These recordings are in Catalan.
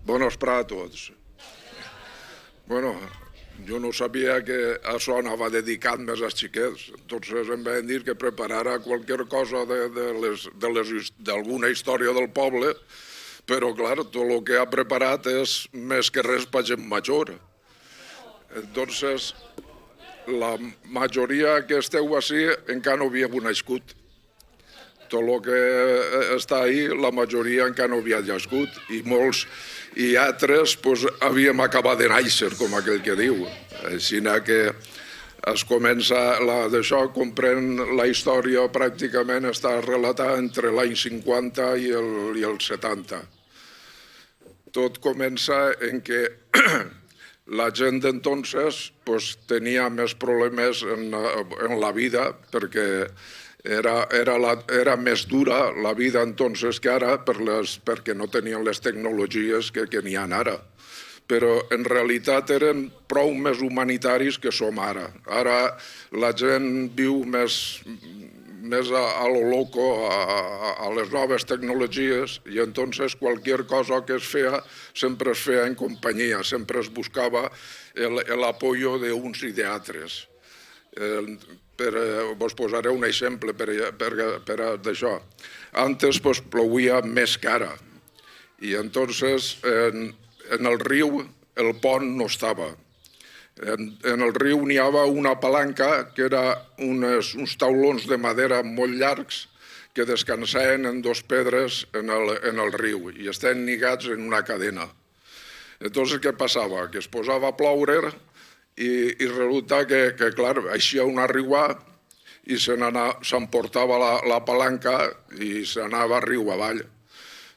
Bon vesprà a tots. Bueno, jo no sabia que això anava dedicat més als xiquets, entonces em van dir que preparara qualsevol cosa d'alguna història del poble, però, clar, tot el que ha preparat és més que res per gent major. Entonces, la majoria que esteu així encara no havíeu nascut. Tot el que està ahí, la majoria encara no havia nascut, i molts i altres havíem acabat de néixer, com aquell que diu. Així que es comença, d'això comprèn la història, pràcticament està relatada entre l'any 50 i el 70. Tot comença en què la gent d'entonces tenia més problemes en la vida, perquè era més dura la vida entonces que ara perquè no tenien les tecnologies que n'hi ha ara. Però en realitat eren prou més humanitaris que som ara. Ara la gent viu més a lo loco, a les noves tecnologies, i entonces qualsevol cosa que es feia sempre es feia en companyia, sempre es buscava l'apoyo d'uns i d'altres. Vos posaré un exemple per d'això. Antes plovia més que ara, i entonces en el riu el pont no estava. En el riu n'hi havia una palanca que era uns taulons de madera molt llargs que descansaven en dos pedres en el riu i estaven lligats en una cadena. Entonces què passava? Que es posava a ploure i resulta que, clar, eixia una riuà i s'emportava la palanca i s'anava riu avall.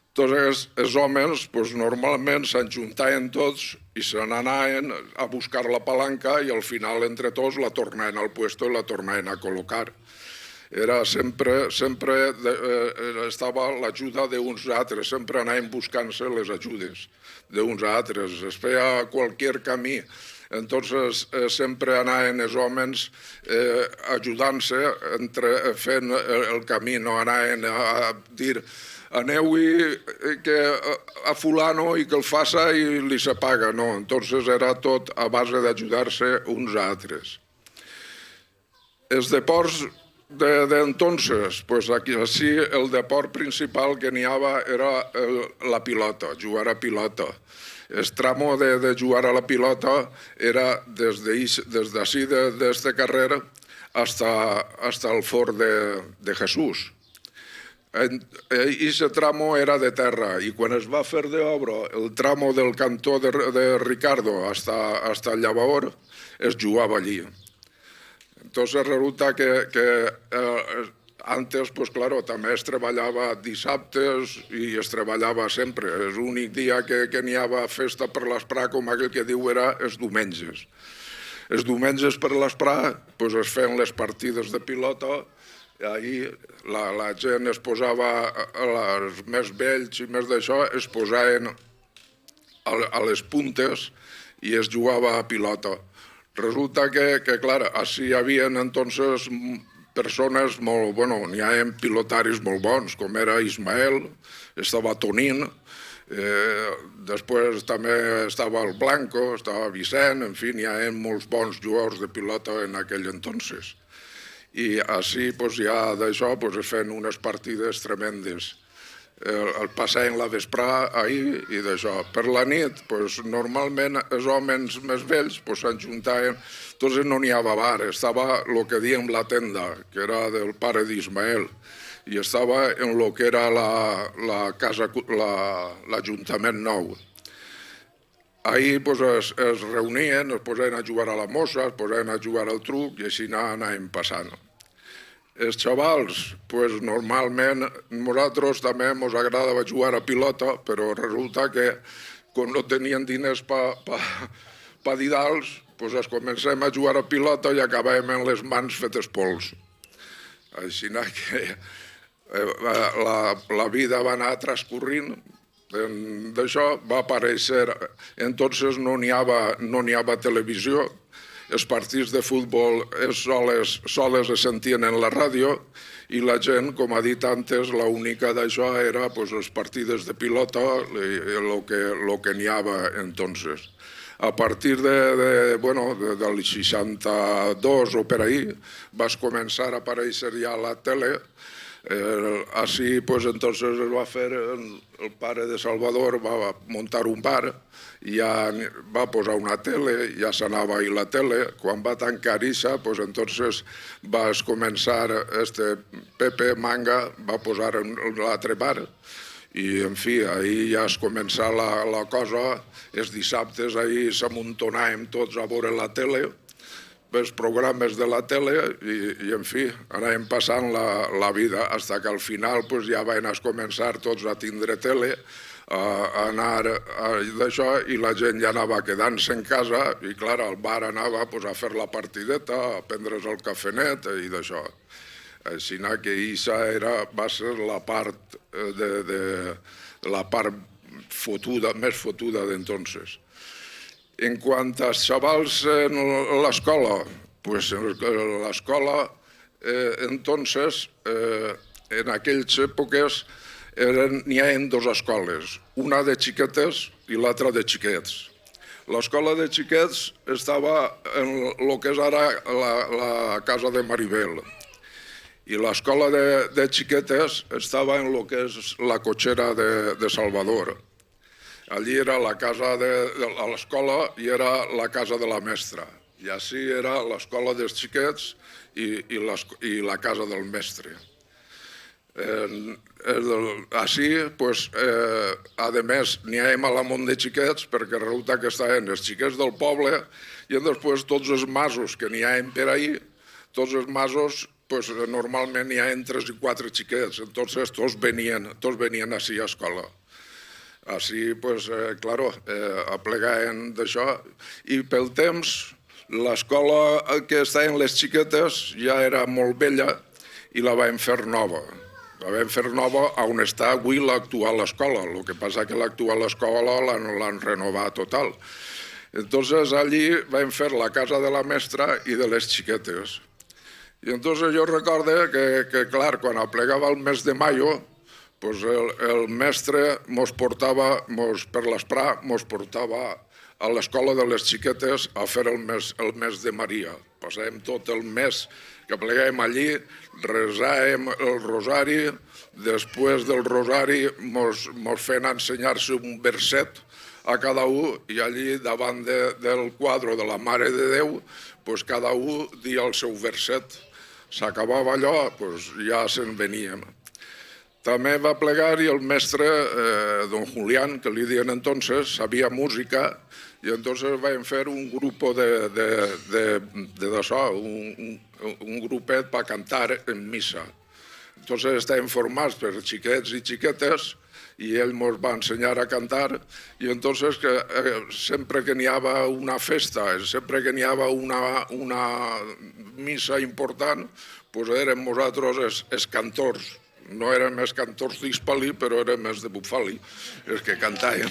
Entonces, els homes normalment s'enjuntaven tots i se n'anaven a buscar la palanca i al final, entre tots, la tornaven al puesto i la tornaven a col·locar. Sempre estava l'ajuda d'uns altres, sempre anaven buscant-se les ajudes d'uns altres. Es feia qualsevol camí. Entonces, sempre anaven els homes ajudant-se, fent el camí, no anaven a dir aneu-hi a fulano i que el faça i li se paga, no. Entonces era tot a base d'ajudar-se uns a altres. Els deports d'entonces, aquí el deport principal que n'hi havia era la pilota, jugar a pilota. El tramo de jugar a la pilota era des d'ací, d'este carrer, hasta el fort de Jesús. Aquest tramo era de terra i quan es va fer d'obra el tramo del cantó de Ricardo hasta el Llavor es jugava allí. Entonces resulta que antes, claro, també es treballava dissabtes i es treballava sempre. L'únic dia que n'hi havia festa per l'esprà, com aquell que diu, era els diumenges. Els diumenges per l'esprà es feien les partides de pilota. Ahir la gent es posava, els més vells i més d'això, es posaven a les puntes i es jugava a pilota. Resulta que, clar, així hi havia entonces persones molt, n'hi havia pilotaris molt bons, com era Ismael, estava Tonín, després també estava el Blanco, estava Vicent, en fi, n'hi havia molts bons jugadors de pilota en aquell entonces. I així ja d'això es feien unes partides tremendes. El passaven la vesprà ahir i d'això. Per la nit, normalment els homes més vells s'enjuntaven, entonces no n'hi havia bar, estava el que diem la tenda, que era del pare d'Ismael, i estava en el que era l'Ajuntament Nou. Ahir es reunien, es posaven a jugar a la mossa, es posaven a jugar al truc i així anaven passant. Els xavals, normalment, nosaltres també ens agradava jugar a pilota, però resulta que quan no tenien diners per didals, es comencem a jugar a pilota i acabàvem amb les mans fetes pols. Així que la vida va anar transcorrint. D'això va aparèixer, entonces no n'hi havia televisió, els partits de futbol soles es sentien en la ràdio i la gent, com ha dit antes, l'única d'això era els partits de pilota, el que n'hi havia entonces. A partir del 62 o per ahí vas començar a aparèixer ja a la tele. Així, entonces es va fer, el pare de Salvador va muntar un bar i ja va posar una tele, ja s'anava a la tele. Quan va tancar Issa, entonces vas començar, Pepe Manga va posar l'altre bar i, en fi, ahir ja es comença la cosa. Els dissabtes ahir s'amuntonàvem tots a veure la tele, els programes de la tele i, en fi, anàvem passant la vida fins que al final ja van començar tots a tindre tele, a anar d'això, i la gent ja anava quedant-se en casa i, clar, al bar anava a fer la partideta, a prendre's el cafenet i d'això. Així que Issa va ser la part més fotuda d'entonces. En quant als xavals en l'escola, l'escola, entonces, en aquelles èpoques, n'hi havia dues escoles, una de xiquetes i l'altra de xiquets. L'escola de xiquets estava en el que és ara la casa de Maribel i l'escola de xiquetes estava en el que és la cotxera de Salvador. Allí era la casa de l'escola i era la casa de la mestra. I així era l'escola dels xiquets i la casa del mestre. Així, a més, n'hi ha a l'amont de xiquets perquè resulta que estaven els xiquets del poble i després tots els masos que n'hi ha per ahí, tots els masos normalment n'hi ha 3 i 4 xiquets, entonces tots venien així a escola. Així, claro, aplegaven d'això i pel temps l'escola que estaven les xiquetes ja era molt vella i la vam fer nova. La vam fer nova on està avui l'actual escola, el que passa que l'actual escola l'han renovat total. Entonces allí vam fer la casa de la mestra i de les xiquetes. I entonces jo recordo que, clar, quan aplegava el mes de mayo, el mestre mos portava, per l'esprà, mos portava a l'escola de les xiquetes a fer el mes de Maria. Passàvem tot el mes que plegàvem allí, resàvem el rosari, després del rosari mos feien ensenyar-se un verset a cada un i allí davant del quadre de la Mare de Déu cada un dia el seu verset. S'acabava allò, ja se'n veníem. També va plegar i el mestre, don Julián, que li diuen entonces, sabia música i entonces vam fer un grup d'això, un grupet per cantar en missa. Entonces estàvem formats per xiquets i xiquetes i ell ens va ensenyar a cantar i entonces sempre que n'hi havia una festa, sempre que n'hi havia una missa important, érem nosaltres els cantors. No érem els cantors d'Hispali, però érem els de Bufali, els que cantàvem.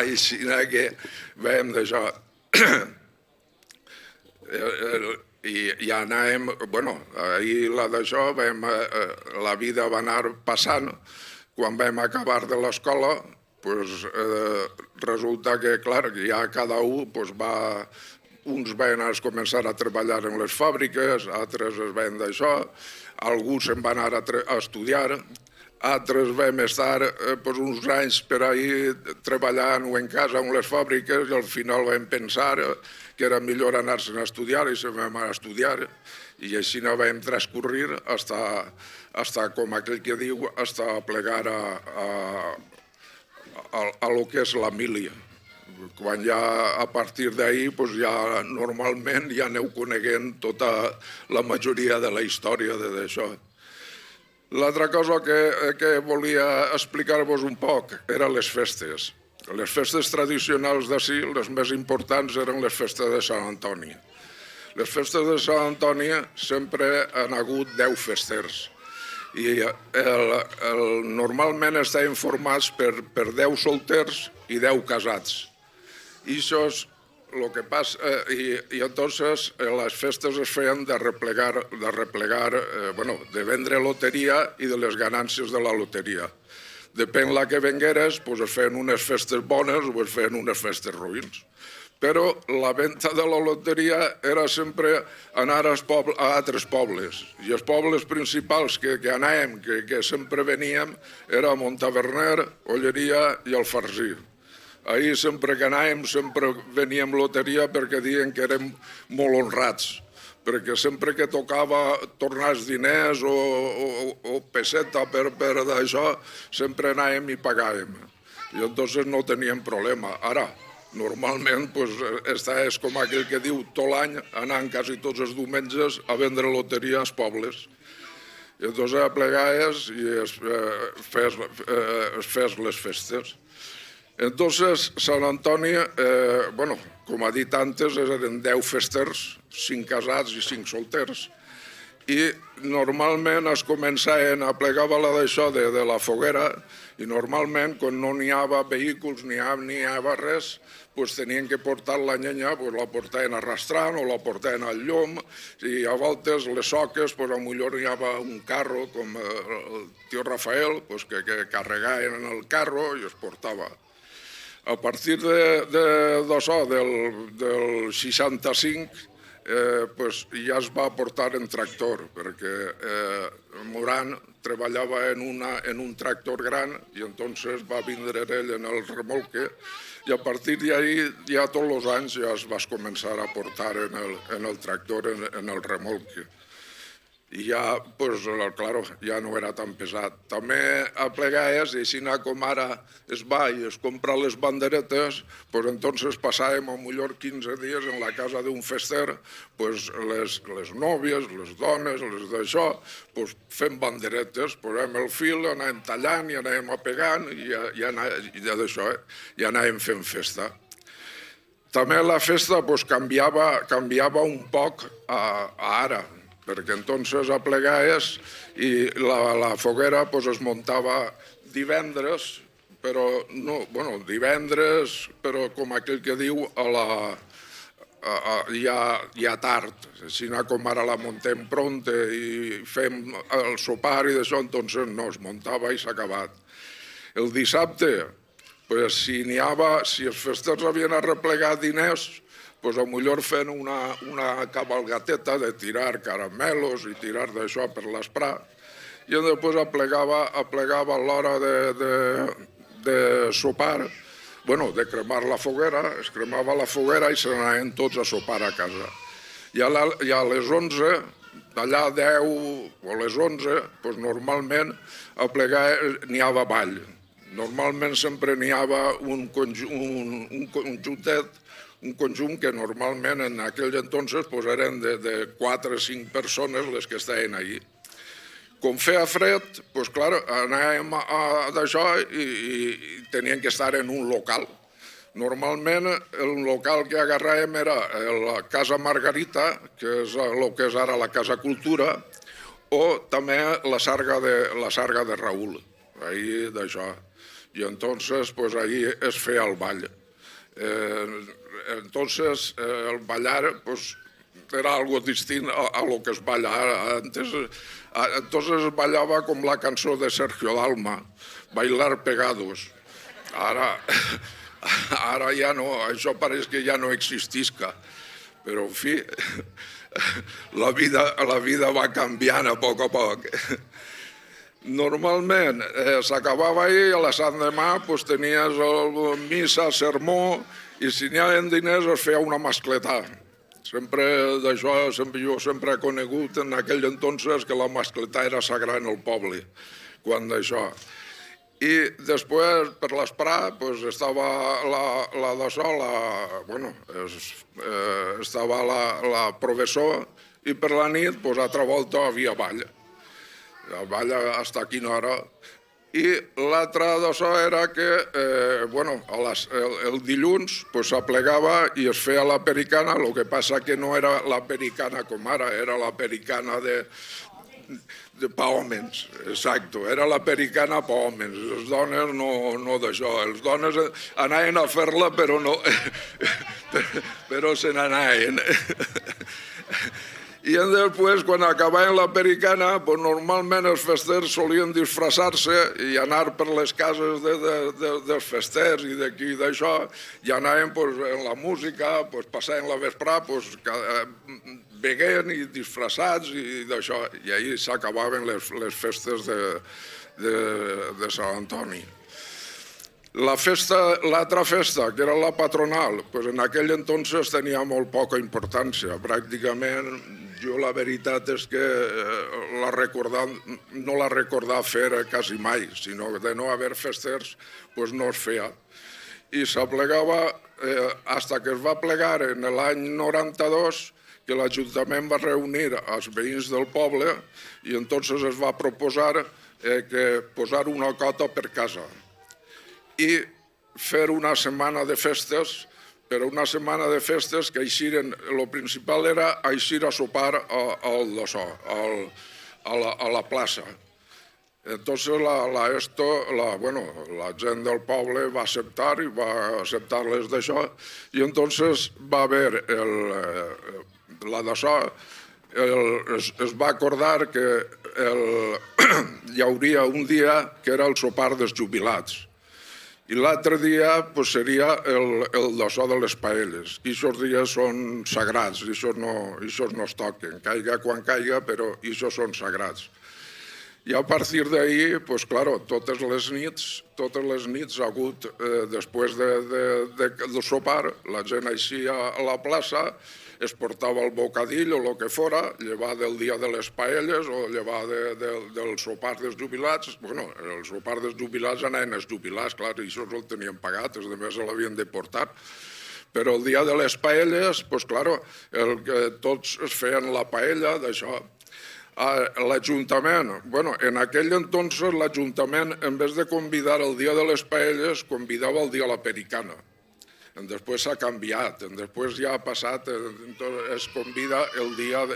Així que vam d'això. I anàvem, ahir d'això, la vida va anar passant. Quan vam acabar de l'escola, resulta que, clar, ja cada un uns van començar a treballar en les fàbriques, altres es van d'això, alguns se'n van anar a estudiar, altres vam estar uns anys per ahir treballant o en casa o en les fàbriques i al final vam pensar que era millor anar-se'n a estudiar i se'n vam anar a estudiar i així no vam transcorrir fins, com aquell que diu, fins a plegar a lo que és la mili. Quan ja a partir d'ahir ja normalment ja aneu coneguent tota la majoria de la història d'això. L'altra cosa que volia explicar-vos un poc eren les festes. Les festes tradicionals d'ací, les més importants, eren les festes de Sant Antoni. Les festes de Sant Antoni sempre han hagut 10 festers I normalment estaven formats per 10 solters i 10 casats. I això és el que passa, i entonces les festes es feien de vendre loteria i de les ganàncies de la loteria. Depèn la que vengueres, es feien unes festes bones o es feien unes festes roïns. Però la venda de la loteria era sempre anar a altres pobles. I els pobles principals que anàvem, que sempre veníem, era Montaverner, Olleria i Alfarcí. Ahir sempre que anàvem, sempre veníem loteria perquè diuen que érem molt honrats, perquè sempre que tocava tornar els diners o peseta per d'això, sempre anàvem i pagàvem. I entonces no teníem problema. Ara, normalment, és com aquell que diu tot l'any anant quasi tots els diumenges a vendre loteria als pobles. I entonces aplegaves i es fes les festes. Entonces, Sant Antoni, com ha dit antes, eren 10 festers, 5 casats i 5 solters. I normalment es començaven a plegar d'això de la foguera i normalment, quan no n'hi havia vehicles ni hi havia res, tenien que portar la llenya, la portaven arrastrant o la portaven al llom i a voltes les soques, potser hi havia un carro com el tio Rafael, que carregaven en el carro i es portava. A partir d'això, del 65, ja es va portar en tractor, perquè Moran treballava en un tractor gran i entonces va vindre ell en el remolque i a partir d'ahir ja tots els anys ja es va començar a portar en el tractor, en el remolque. I ja, clar, ja no era tan pesat. També aplegaves, i així com ara es va i es compra les banderetes, entonces passàvem potser 15 dies en la casa d'un fester, les nòvies, les dones, les d'això, fent banderetes, posem el fil, anàvem tallant i anàvem apegant i d'això ja anàvem fent festa. També la festa canviava un poc a ara, perquè entonces aplegaves i la foguera es muntava divendres, però com aquell que diu ja tard, així com ara la muntem pronta i fem el sopar i d'això, entonces no, es muntava i s'ha acabat. El dissabte, si els festers havien arreplegat diners, potser fent una cabalgateta de tirar caramelos i tirar d'això per l'esprà i després aplegava a l'hora de sopar, de cremar la foguera, es cremava la foguera i se n'anaven tots a sopar a casa. I a les 11, d'allà 10 o les 11, normalment n'hi havia ball. Normalment sempre n'hi havia un conjuntet, un conjunt que normalment en aquell entonces eren de 4 o 5 persones les que estaven allí. Com feia fred, clar, anàvem d'això i tenien que estar en un local. Normalment el local que agarràvem era la Casa Margarita, que és el que és ara la Casa Cultura, o també la Sarga de Raül, ahí d'això. I entonces allí es feia el ball. Entonces el ballar era algo distinto a lo que es balla antes. Entonces es ballava com la cançó de Sergio Dalma, Bailar Pegados. Ara ja no, això pareix que ja no existisca, però en fi, la vida va canviant a poc. Normalment s'acabava ahir i a la Sant Demà tenies missa, sermó, i si n'hi havia diners es feia una mascletà. Jo sempre he conegut en aquell entonces que la mascletà era sagrada en el poble, quan d'això. I després, per l'esprà, estava la professor i per la nit, altra volta, havia ball. Ball fins a quina hora. I l'altre d'això era que el dilluns s'aplegava i es feia la pericana, el que passa que no era la pericana com ara, era la pericana pa homes, exacto. Era la pericana pa homes. Les dones no d'això. Les dones anaven a fer-la, però no... però se n'anaven. I després, quan acabaven la pericana, normalment els festers solien disfressar-se i anar per les cases dels festers i d'aquí i d'això, i anaven en la música, passaven la vesprà, beguent i disfressats i d'això, i ahir s'acabaven les festes de Sant Antoni. L'altra festa, que era la patronal, en aquell entonces tenia molt poca importància. Pràcticament, jo la veritat és que no la recordava fer quasi mai, sinó de no haver festers, no es feia. I s'aplegava, fins que es va plegar en l'any 92, que l'Ajuntament va reunir els veïns del poble i entonces es va proposar posar una cota per casa i fer una setmana de festes, però una setmana de festes que eixiren, el principal era eixir a sopar a la plaça. Entonces la gent del poble va acceptar i va acceptar-les d'això i entonces va haver la d'això, es va acordar que hi hauria un dia que era el sopar dels jubilats. I l'altre dia seria el d'això de les paelles. I aquests dies són sagrats, i aquests no es toquen. Caiga quan caiga, però aquests són sagrats. I a partir d'ahir, totes les nits ha hagut, després del sopar, la gent eixia a la plaça, es portava el bocadill o el que fora, llevar del dia de les paelles o llevar del sopar dels jubilats. Bueno, el sopar dels jubilats anaven els jubilats, clar, i això el tenien pagat, els altres l'havien de portar. Però el dia de les paelles, tots es feien la paella d'això. L'Ajuntament, en aquell entonces l'Ajuntament, en vez de convidar el dia de les paelles, convidava el dia de la pericana. Després s'ha canviat, després ja ha passat, es convida el dia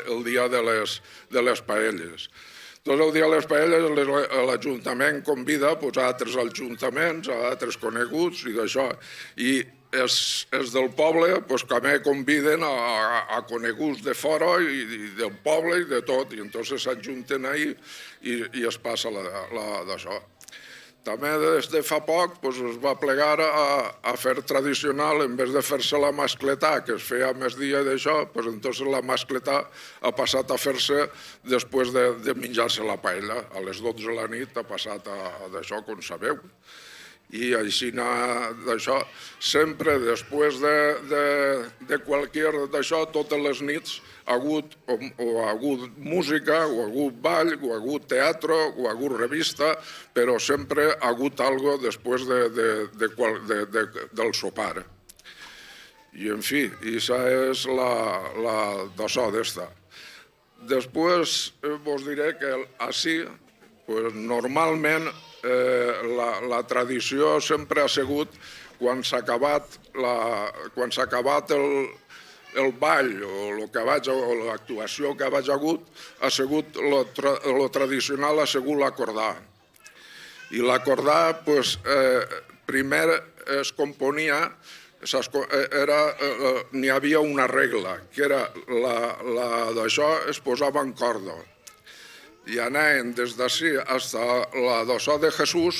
de les paelles. Doncs el dia de les paelles l'Ajuntament convida a altres ajuntaments, a altres coneguts i d'això. I els del poble també conviden a coneguts de fora i del poble i de tot, i entonces s'ajunten ahí i es passa d'això. També des de fa poc es va plegar a fer tradicional, en vez de fer-se la mascletà, que es feia més dia d'això, entonces la mascletà ha passat a fer-se després de menjar-se la paella. A les 12 de la nit ha passat a d'això, com sabeu. I així d'això, sempre després de qualsevol d'això, totes les nits ha hagut música, o ha hagut ball, o ha hagut teatre, o ha hagut revista, però sempre ha hagut alguna cosa després del sopar. I en fi, això és d'això d'esta. Després vos diré que així, normalment, la tradició sempre ha sigut, quan s'ha acabat el ball o l'actuació que ha hagut, el tradicional ha sigut l'acordar. I l'acordar, primer es componia, n'hi havia una regla, que era d'això es posava en corda. I anaven des d'ací fins a la d'Ossó de Jesús,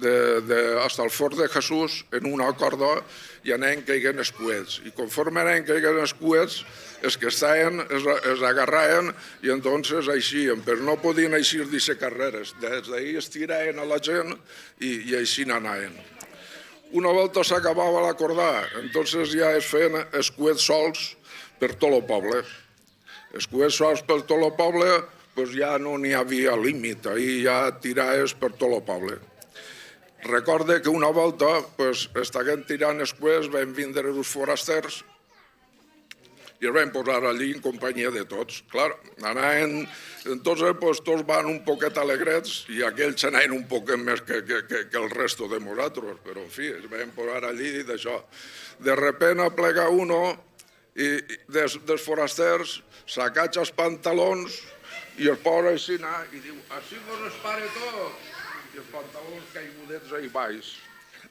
fins al Fort de Jesús, en una corda, i anaven caigant els coets. I conforme anaven caigant els coets, els que estaven es agarraven i entonces eixien, però no podien eixir d'aquestes carreres. Des d'ahir es tiraven a la gent i així anaven. Una volta s'acabava l'acordar, entonces ja es feien els coets sols per tot el poble. Els coets sols per tot el poble, ja no n'hi havia límit, ahir ja tiraves per tot el poble. Recorde que una volta estaven tirant els coets, van vindre els forasters i es van posar allí en companyia de tots. Clar, anaven, entonces tots van un poquet alegrets i aquells anaven un poquet més que el resto de nosaltres, però en fi, es van posar allí d'això. De repente aplega uno dels forasters, s'acatxa els pantalons, i es posa així i diu, així no es pare tot, i els pantalons caigudets ahí baix.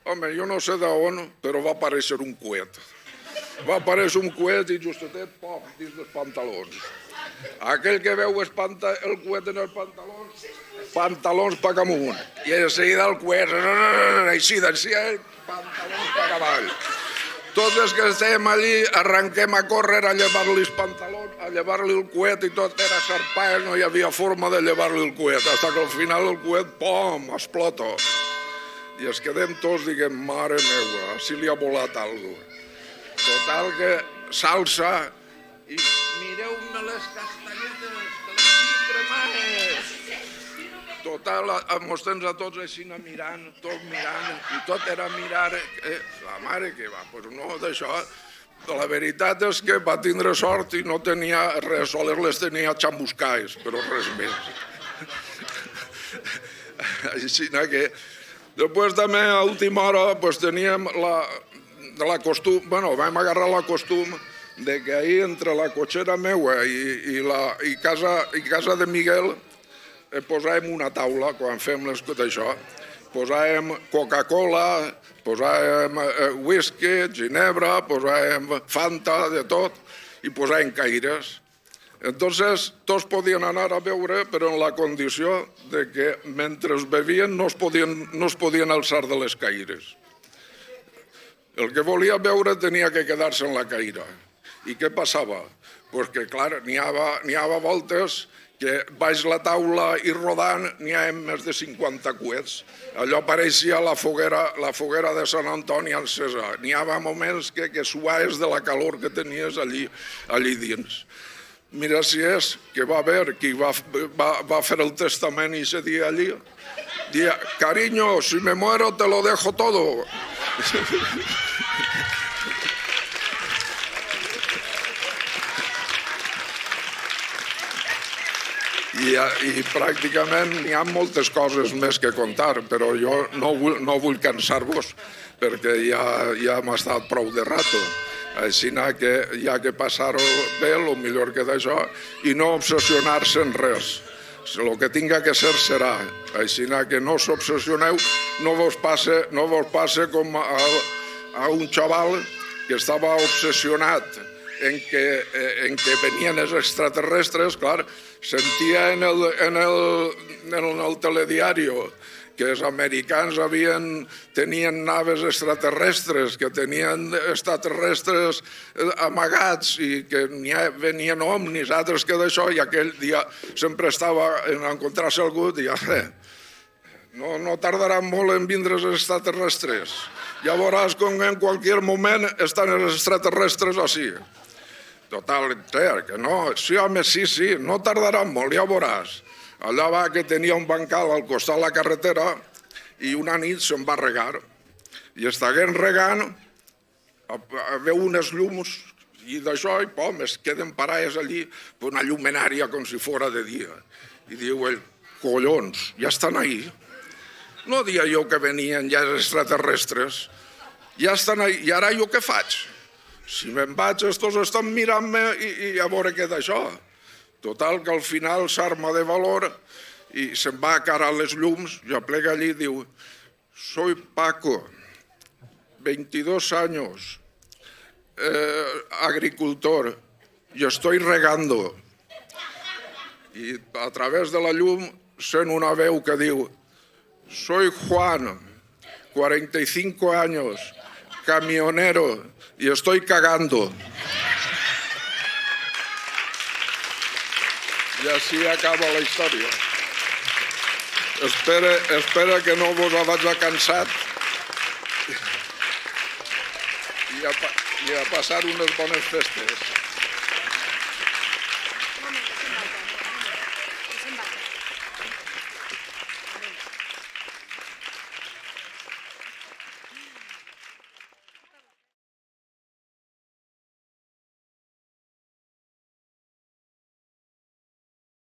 Home, jo no sé d'on, però va aparèixer un coet. Va aparèixer un coet i justetet, pop, dins dels pantalons. Aquell que veu el coet en els pantalons pa amunt. I de seguida el coet, així, pantalons pa avall. Tots els que estem allí arrenquem a córrer a llevar-li els pantalons, a llevar-li el coet i tot era sarpall, no hi havia forma de llevar-li el coet, fins que al final el coet, pom, explota. I es quedem tots, diguem, mare meua, així li ha volat alguna cosa. Total que s'alça i mireu-me les castanyetes, que les tinc cremades. Total, mos tens a tots així mirant, tot mirant, i tot era mirar, la mare que va, però no d'això. La veritat és que va tindre sort i no tenia res, soles les tenia xambuscais, però res més. Així que, després també a última hora teníem la costum, bueno, vam agarrar la costum de que ahir entre la cotxera meua i casa de Miguel posàvem una taula, quan fem d'això, posàvem Coca-Cola, posàvem whisky, ginebra, posàvem Fanta, de tot, i posàvem caires. Entonces, tots podien anar a beure, però en la condició de que mentre bevien no es podien alçar de les caires. El que volia beure tenia que quedar-se en la caira. I què passava? Doncs que, clar, n'hi havia voltes que baix la taula i rodant n'hi havia més de 50 coets. Allò pareixia la foguera de Sant Antoni encesa. N'hi havia moments que suaves de la calor que tenies allí dins. Mira si és que va haver qui va fer el testament i se dia allí. Dia, cariño, si me muero te lo dejo todo. I pràcticament n'hi ha moltes coses més que contar, però jo no vull cansar-vos perquè ja m'ha estat prou de rato. Així que hi ha que passar-ho bé, el millor que d'això, i no obsessionar-se en res. El que tinga que ser serà. Així que no us obsessioneu, no vos passe com a un xaval que estava obsessionat en que venien els extraterrestres, clar, sentia en el telediari que els americans tenien naves extraterrestres, que tenien extraterrestres amagats i que venien ovnis, altres que d'això, i aquell dia sempre estava en encontrar-se algú i deia, no tardaran molt en vindre els extraterrestres. Ja veuràs com en qualsevol moment estan els extraterrestres així. Total, que no, sí home, sí, no tardaran molt, ja veuràs. Allà va que tenia un bancal al costat de la carretera i una nit se'n va regar. I estaven regant, veu unes llums i d'això, i pom, es queden parades allí, una llumenària com si fora de dia. I diu ell, collons, ja estan ahí. No dia jo que venien ja els extraterrestres, ja estan ahí, i ara jo què faig? Si me'n vaig, estos estan mirant-me i a veure què d'això. Total, que al final s'arma de valor i se'n va a cara a les llums i aplega allí i diu, soy Paco, 22 años, agricultor, y estoy regando. I a través de la llum sent una veu que diu, soy Juan, 45 años, camionero, y estoy cagando. I així acaba la història. Espera que no vos vaig cansat i a passar unes bones festes.